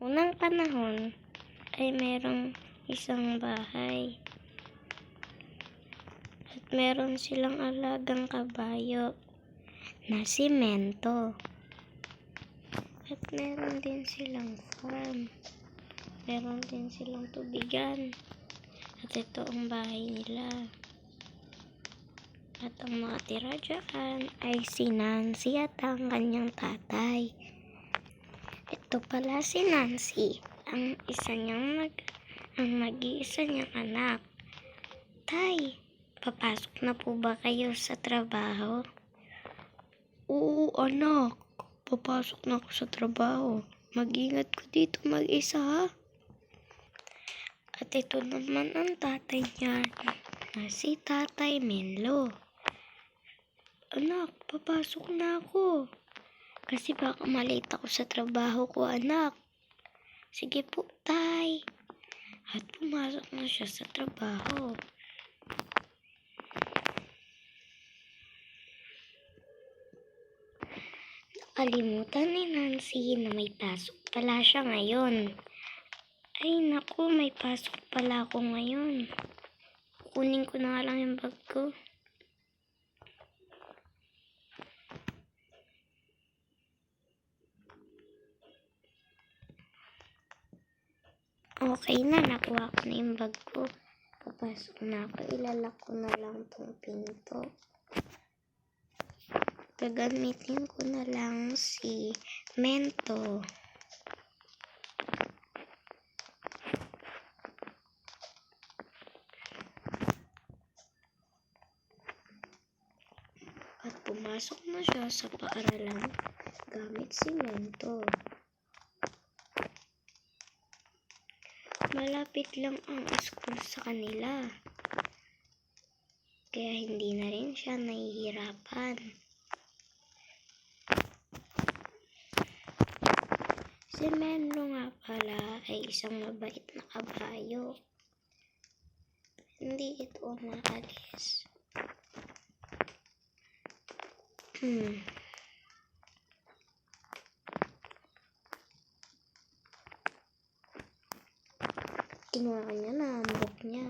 Unang panahon ay merong isang bahay at meron silang alagang kabayo na si Mento. At meron din silang farm. Meron din silang tubigan. At ito ang bahay nila. At ang nakatira dyan ay si Nancy at ang kanyang tatay. Ito pala si Nancy, ang nag-iisa niyang anak. Tay, papasok na po ba kayo sa trabaho? Oo, anak. Papasok na ako sa trabaho. Mag-ingat ko dito mag-isa, ha? At ito naman ang tatay niya, na si Tatay Menlo. Anak, papasok na ako. Kasi baka malate ako sa trabaho ko, anak. Sige po, tay. At pumasok na siya sa trabaho. Nakalimutan ni Nancy na may pasok pala siya ngayon. Ay naku, may pasok pala ako ngayon. Kunin ko na nga lang yung bag ko. Okay na, nakuha ko na yung bag ko. Papasok na ako, ilalak ko na lang tong pinto. Gagamitin ko na lang si Mento. At pumasok na siya sa paaralan gamit si Mento. Malapit lang ang school sa kanila. Kaya hindi na rin siya nahihirapan. Si Menlo nga pala ay isang mabait na kabayo. Hindi ito umaalis. Kinuha ka niya na ang book niya.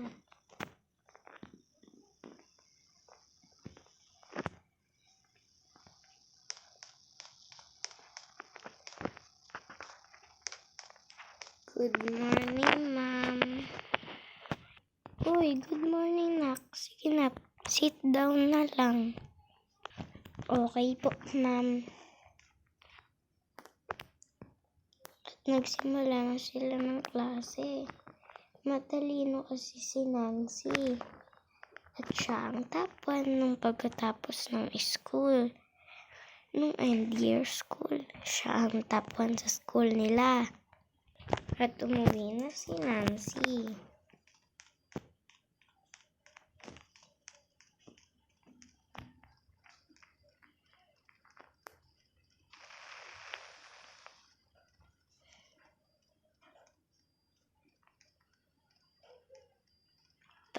Good morning, ma'am. Uy, good morning, nak. Sige na, sit down na lang. Okay po, ma'am. At nagsimula na sila ng klase. Matalino kasi si Nancy. At siya ang top 1 nung pagkatapos ng school. Nung end year school, siya ang top 1 sa school nila. At umuwi na si Nancy.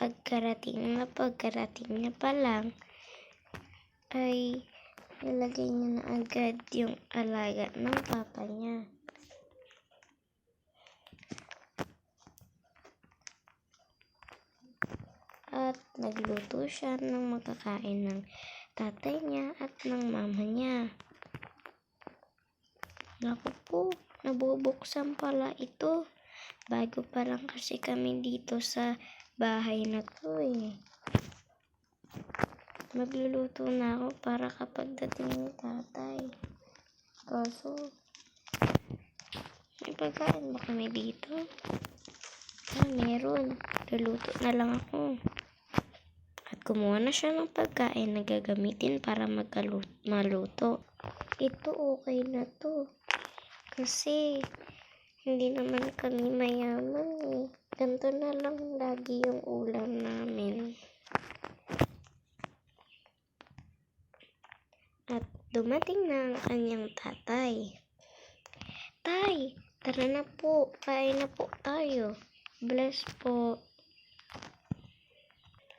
Pagkarating niya pa lang, ay nilagay niya na agad yung alaga ng papa niya. At nagluto siya ng makakain ng tatay niya at ng mama niya. Naku po, nabubuksan pala ito. Bago pa lang kasi kami dito sa bahay na to eh. Magluluto na ako para kapag dating ni tatay. Kaso, may pagkain ba kami dito? Meron. Luluto na lang ako. At kumuha na siya ng pagkain na gagamitin para maluto. Ito okay na to. Kasi, hindi naman kami mayaman eh. Ganito na lang lagi yung ulam namin. At dumating na ang kanyang tatay. Tay, tara na po. Kain na po tayo. Bless po.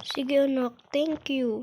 Sige anak, thank you.